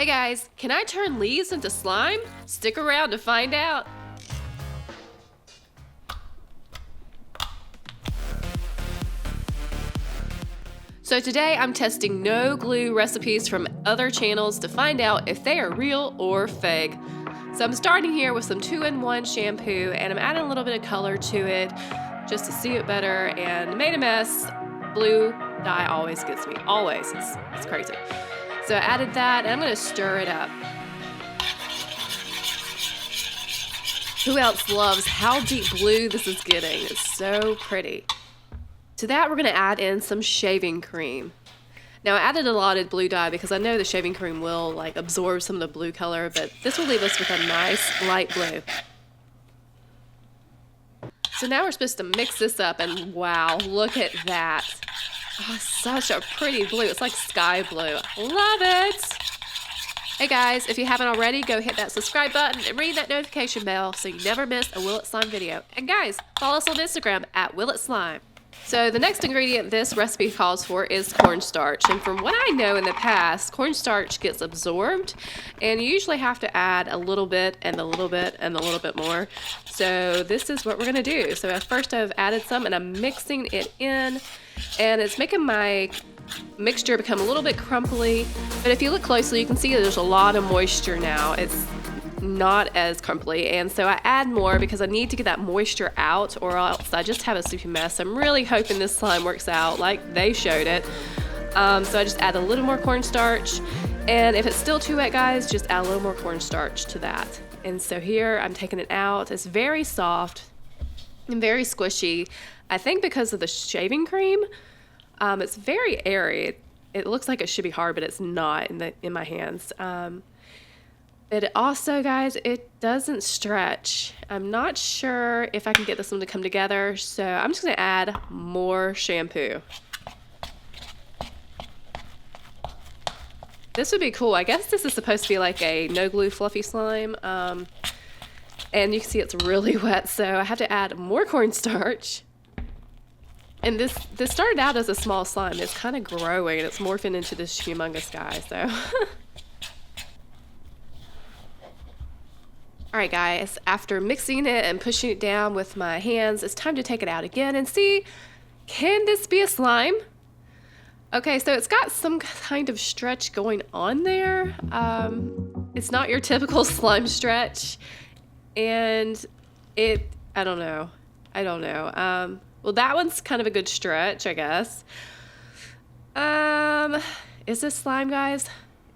Hey guys, can I turn leaves into slime? Stick around to find out. So today I'm testing no glue recipes from other channels to find out if they are real or fake. So I'm starting here with some 2-in-1 shampoo and I'm adding a little bit of color to it just to see it better, and made a mess. Blue dye always gets me, always, it's crazy. So I added that and I'm gonna stir it up. Who else loves how deep blue this is getting? It's so pretty. To that we're gonna add in some shaving cream. Now I added a lot of blue dye because I know the shaving cream will like absorb some of the blue color, but this will leave us with a nice light blue. So now we're supposed to mix this up, and wow, look at that. Oh, such a pretty blue. It's like sky blue. Love it. Hey guys, if you haven't already, go hit that subscribe button and ring that notification bell so you never miss a Will It Slime video. And guys, follow us on Instagram at Will It Slime. So the next ingredient this recipe calls for is cornstarch. And from what I know in the past, cornstarch gets absorbed and you usually have to add a little bit and a little bit and a little bit more. So this is what we're gonna do. So at first I've added some and I'm mixing it in, and it's making my mixture become a little bit crumbly. But if you look closely, you can see there's a lot of moisture now. It's not as crumbly, and so I add more because I need to get that moisture out, or else I just have a soupy mess. I'm really hoping this slime works out like they showed it. So I just add a little more cornstarch, and if it's still too wet, guys, just add a little more cornstarch to that. And so here I'm taking it out. It's very soft and very squishy. I think because of the shaving cream, it's very airy. It looks like it should be hard, but it's not in my hands. But also, guys, it doesn't stretch. I'm not sure if I can get this one to come together, so I'm just gonna add more shampoo. This would be cool. I guess this is supposed to be like a no glue fluffy slime. And you can see it's really wet, so I have to add more cornstarch. And this started out as a small slime. It's kind of growing and it's morphing into this humongous guy, so. Alright guys, after mixing it and pushing it down with my hands, it's time to take it out again and see, can this be a slime? Okay, so it's got some kind of stretch going on there. It's not your typical slime stretch, and I don't know. Well, that one's kind of a good stretch, I guess. Is this slime, guys?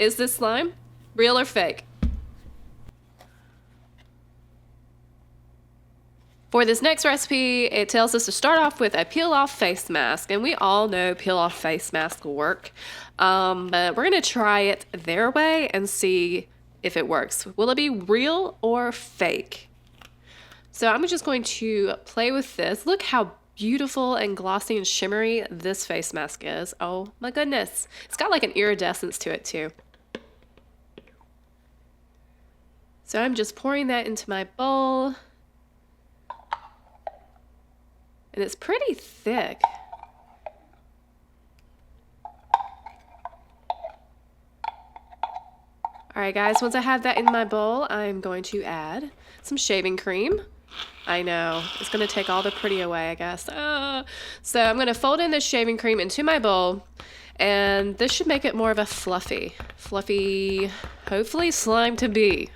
Is this slime? Real or fake? For this next recipe, it tells us to start off with a peel-off face mask, and we all know peel-off face masks work, but we're gonna try it their way and see if it works. Will it be real or fake? So I'm just going to play with this. Look how beautiful and glossy and shimmery this face mask is. Oh my goodness. It's got like an iridescence to it too. So I'm just pouring that into my bowl. And it's pretty thick. Alright guys, once I have that in my bowl, I'm going to add some shaving cream. I know, it's going to take all the pretty away, I guess. So I'm going to fold in this shaving cream into my bowl, and this should make it more of a fluffy, hopefully slime to be.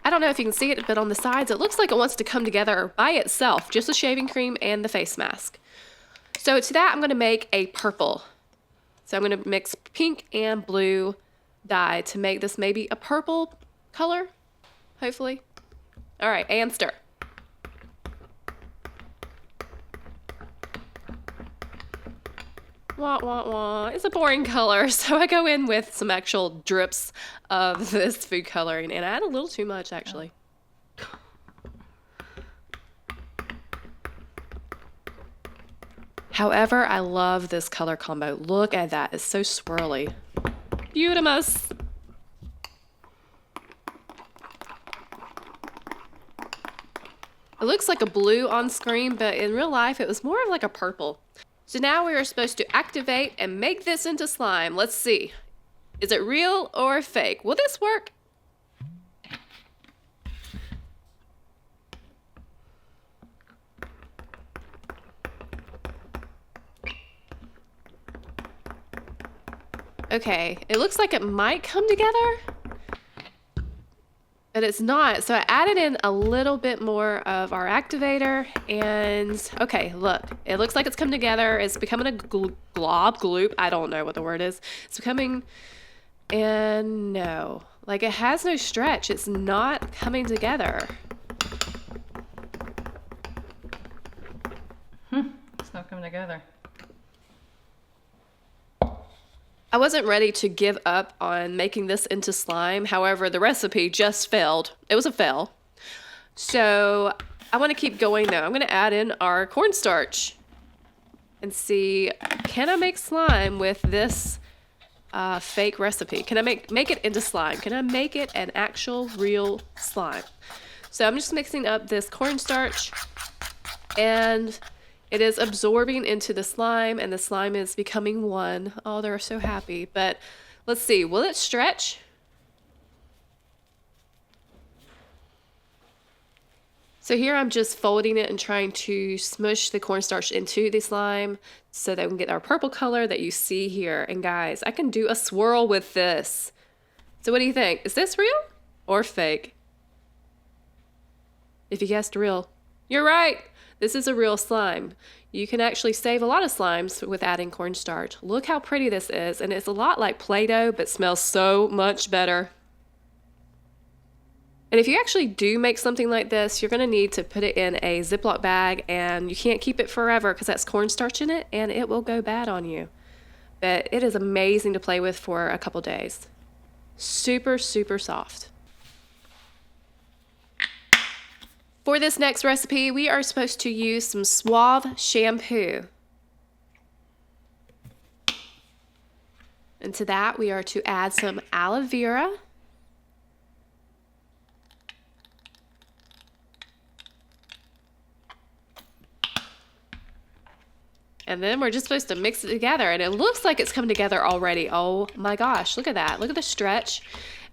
I don't know if you can see it, but on the sides, it looks like it wants to come together by itself, just the shaving cream and the face mask. So to that, I'm going to make a purple. So I'm going to mix pink and blue dye to make this maybe a purple color, hopefully. All right, and stir. Wah, wah, wah. It's a boring color, so I go in with some actual drips of this food coloring, and I add a little too much, actually. However, I love this color combo. Look at that. It's so swirly. Beautimous. It looks like a blue on screen, but in real life, it was more of like a purple. So now we are supposed to activate and make this into slime. Let's see. Is it real or fake? Will this work? Okay, it looks like it might come together, but it's not. So I added in a little bit more of our activator, and okay, look, it looks like it's come together. It's becoming a gloop. I don't know what the word is. It's becoming, and no, like it has no stretch. It's not coming together. It's not coming together. I wasn't ready to give up on making this into slime. However, the recipe just failed. It was a fail. So I want to keep going though. I'm going to add in our cornstarch and see, can I make slime with this fake recipe? Can I make it into slime? Can I make it an actual real slime? So I'm just mixing up this cornstarch, and it is absorbing into the slime, and the slime is becoming one. Oh, they're so happy. But let's see, will it stretch? So here I'm just folding it and trying to smush the cornstarch into the slime so that we can get our purple color that you see here. And guys, I can do a swirl with this. So what do you think? Is this real or fake? If you guessed real, you're right. This is a real slime. You can actually save a lot of slimes with adding cornstarch. Look how pretty this is, and it's a lot like Play-Doh, but smells so much better. And if you actually do make something like this, you're gonna need to put it in a Ziploc bag, and you can't keep it forever because that's cornstarch in it, and it will go bad on you. But it is amazing to play with for a couple days. Super, super soft. For this next recipe, we are supposed to use some Suave shampoo. And to that, we are to add some aloe vera. And then we're just supposed to mix it together, and it looks like it's come together already. Oh my gosh, look at that. Look at the stretch,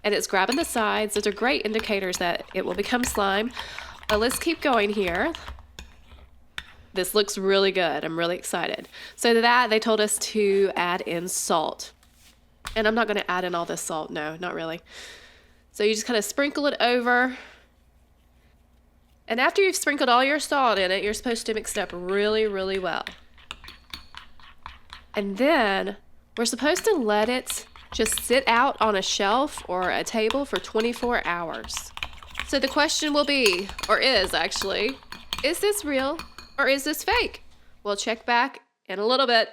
and it's grabbing the sides. Those are great indicators that it will become slime. Let's keep going here. This looks really good. I'm really excited. So to that, they told us to add in salt. And I'm not going to add in all this salt. No, not really. So you just kind of sprinkle it over. And after you've sprinkled all your salt in it, you're supposed to mix it up really, really well. And then we're supposed to let it just sit out on a shelf or a table for 24 hours. So the question will be, or is actually, is this real or is this fake? We'll check back in a little bit.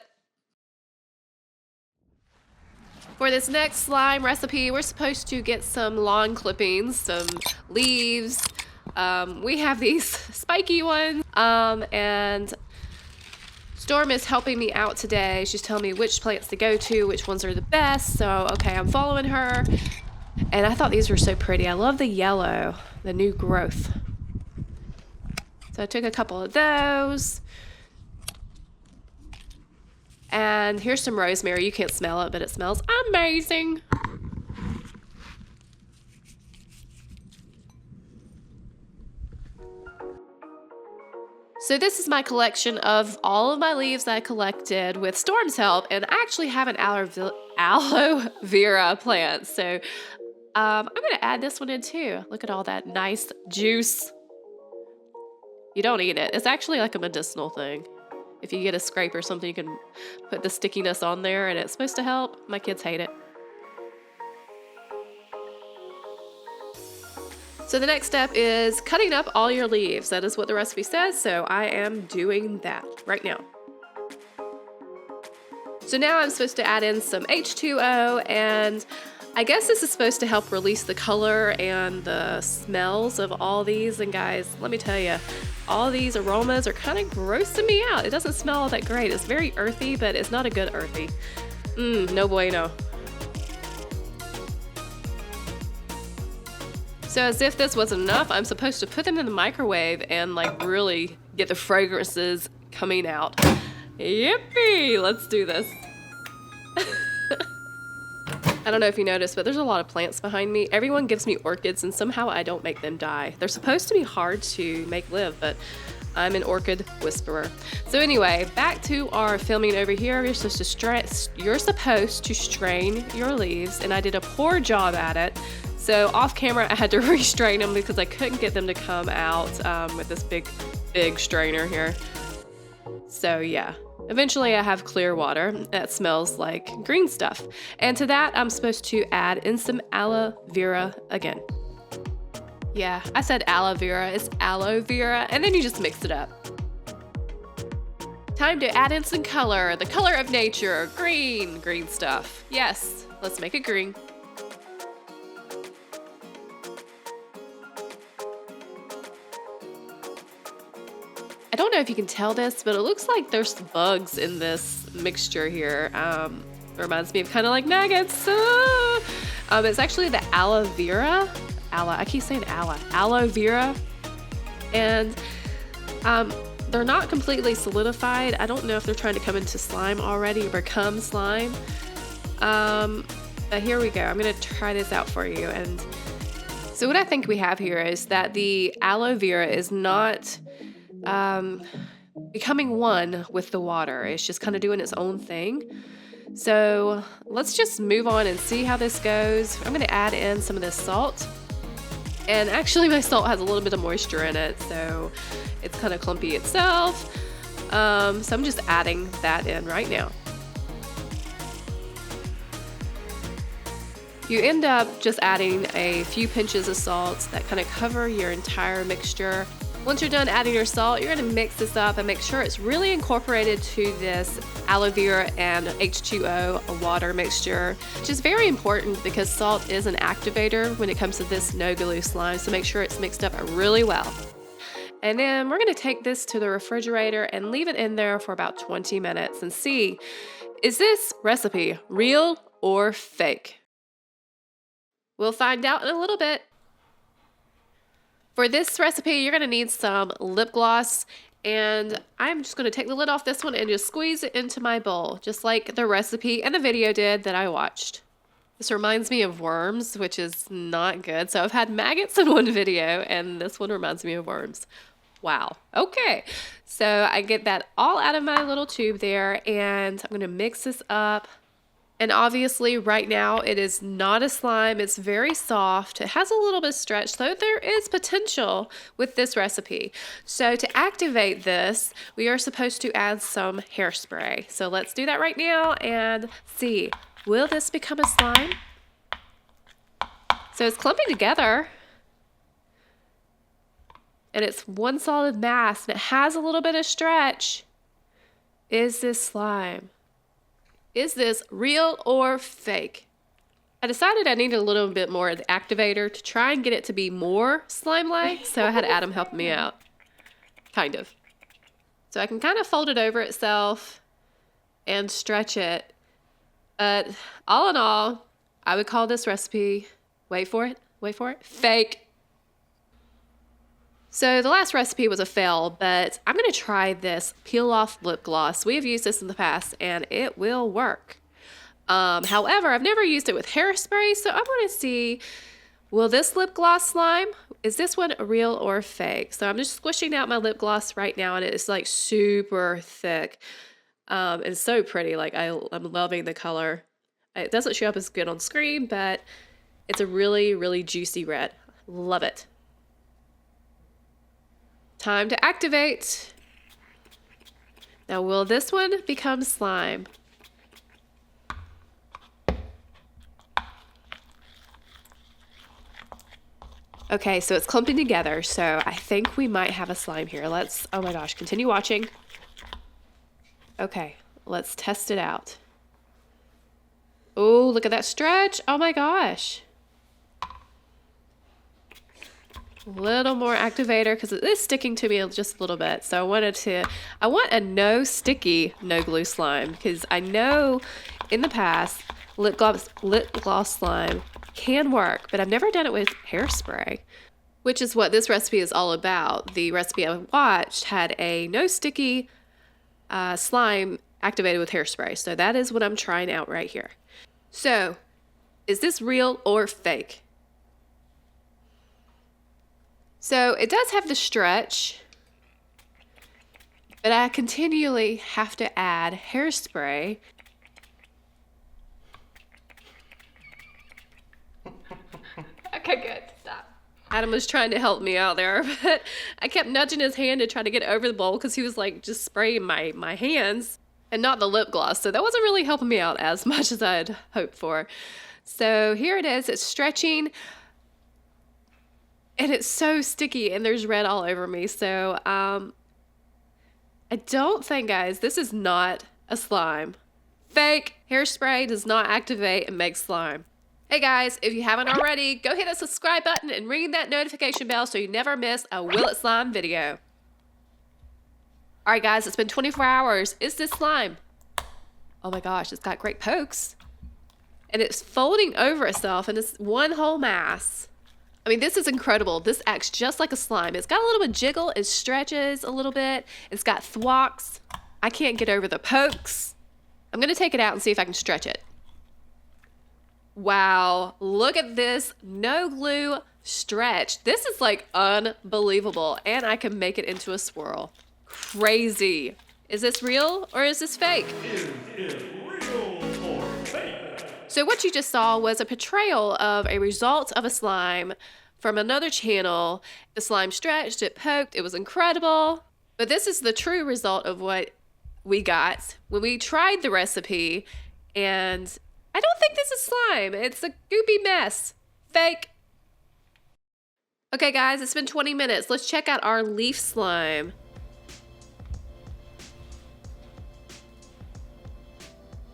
For this next slime recipe, we're supposed to get some lawn clippings, some leaves. We have these spiky ones, and Storm is helping me out today. She's telling me which plants to go to, which ones are the best. So, okay, I'm following her. And I thought these were so pretty. I love the yellow, the new growth. So I took a couple of those. And here's some rosemary. You can't smell it, but it smells amazing. So this is my collection of all of my leaves that I collected with Storm's help, and I actually have an aloe vera plant. So I'm gonna add this one in too. Look at all that nice juice. You don't eat it. It's actually like a medicinal thing. If you get a scrape or something, you can put the stickiness on there, and it's supposed to help. My kids hate it. So the next step is cutting up all your leaves. That is what the recipe says, so I am doing that right now. So now I'm supposed to add in some H2O, and I guess this is supposed to help release the color and the smells of all these. And guys, let me tell you, all these aromas are kind of grossing me out. It doesn't smell all that great. It's very earthy, but it's not a good earthy. No bueno. So as if this wasn't enough, I'm supposed to put them in the microwave and like really get the fragrances coming out. Yippee! Let's do this. I don't know if you noticed, but there's a lot of plants behind me. Everyone gives me orchids, and somehow I don't make them die. They're supposed to be hard to make live, but I'm an orchid whisperer. So anyway, back to our filming over here. You're supposed to strain your leaves, and I did a poor job at it. So off camera, I had to restrain them because I couldn't get them to come out with this big strainer here. So yeah. Eventually I have clear water that smells like green stuff. And to that, I'm supposed to add in some aloe vera again. Yeah, I said aloe vera, it's aloe vera, and then you just mix it up. Time to add in some color, the color of nature, green stuff. Yes, let's make it green. I don't know if you can tell this, but it looks like there's bugs in this mixture here. Reminds me of kind of like nuggets. It's actually the aloe vera. I keep saying aloe vera. And they're not completely solidified. I don't know if they're trying to come into slime already or become slime. But here we go. I'm going to try this out for you. And so what I think we have here is that the aloe vera is not becoming one with the water. It's just kind of doing its own thing. So let's just move on and see how this goes. I'm going to add in some of this salt. And actually my salt has a little bit of moisture in it, so it's kind of clumpy itself. So I'm just adding that in right now. You end up just adding a few pinches of salt that kind of cover your entire mixture. Once you're done adding your salt, you're going to mix this up and make sure it's really incorporated to this aloe vera and H2O water mixture, which is very important because salt is an activator when it comes to this no glue slime, so make sure it's mixed up really well. And then we're going to take this to the refrigerator and leave it in there for about 20 minutes and see, is this recipe real or fake? We'll find out in a little bit. For this recipe, you're going to need some lip gloss, and I'm just going to take the lid off this one and just squeeze it into my bowl, just like the recipe and the video did that I watched. This reminds me of worms, which is not good. So I've had maggots in one video, and this one reminds me of worms. Wow. Okay. So I get that all out of my little tube there, and I'm going to mix this up. And obviously right now it is not a slime. It's very soft. It has a little bit of stretch, so there is potential with this recipe. So to activate this, we are supposed to add some hairspray. So let's do that right now and see, will this become a slime? So it's clumping together. And it's one solid mass, and it has a little bit of stretch. Is this slime? Is this real or fake? I decided I needed a little bit more of the activator to try and get it to be more slime-like, so I had Adam help me out. Kind of. So I can kind of fold it over itself and stretch it. But all in all, I would call this recipe, wait for it, fake. So the last recipe was a fail, but I'm going to try this peel off lip gloss. We have used this in the past and it will work. However, I've never used it with hairspray, so I want to see, will this lip gloss slime, is this one real or fake? So I'm just squishing out my lip gloss right now, and it's like super thick. It's so pretty. Like I'm loving the color. It doesn't show up as good on screen, but it's a really, really juicy red. Love it. Time to activate. Now, will this one become slime? Okay, so it's clumping together, so I think we might have a slime here. Let's, oh my gosh, continue watching. Okay, let's test it out. Oh, look at that stretch. Oh my gosh. A little more activator because it is sticking to me just a little bit. So I want a no sticky, no glue slime, because I know in the past lip gloss slime can work, but I've never done it with hairspray, which is what this recipe is all about. The recipe I watched had a no sticky slime activated with hairspray. So that is what I'm trying out right here. So is this real or fake? So it does have the stretch, but I continually have to add hairspray. Okay, good. Stop. Adam was trying to help me out there, but I kept nudging his hand to try to get over the bowl because he was like just spraying my hands and not the lip gloss. So that wasn't really helping me out as much as I'd hoped for. So here it is. It's stretching. And it's so sticky and there's red all over me. So I don't think, guys, this is not a slime. Fake. Hairspray does not activate and make slime. Hey guys, if you haven't already, go hit that subscribe button and ring that notification bell so you never miss a Will It Slime video. Alright guys, it's been 24 hours. Is this slime? Oh my gosh, it's got great pokes. And it's folding over itself and it's one whole mass. I mean, this is incredible. This acts just like a slime. It's got a little bit of jiggle. It stretches a little bit. It's got thwacks. I can't get over the pokes. I'm going to take it out and see if I can stretch it. Wow. Look at this no glue stretch. This is like unbelievable. And I can make it into a swirl. Crazy. Is this real or is this fake? Is it real or fake? So what you just saw was a portrayal of a result of a slime from another channel. The slime stretched, it poked, it was incredible. But this is the true result of what we got when we tried the recipe. And I don't think this is slime. It's a goopy mess. Fake. Okay guys, it's been 20 minutes. Let's check out our leaf slime.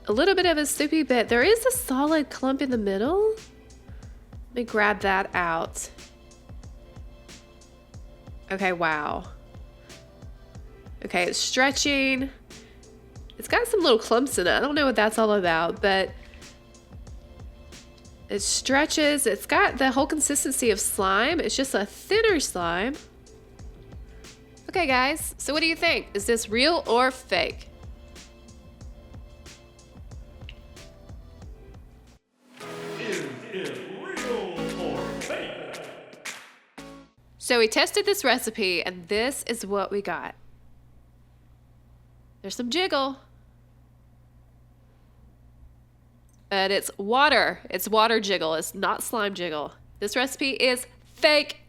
A little bit of a soupy bit. There is a solid clump in the middle. Let me grab that out. Okay, wow. Okay, it's stretching. It's got some little clumps in it. I don't know what that's all about, but it stretches. It's got the whole consistency of slime. It's just a thinner slime. Okay, guys, so what do you think? Is this real or fake? So we tested this recipe and this is what we got. There's some jiggle. But it's water. It's water jiggle. It's not slime jiggle. This recipe is fake.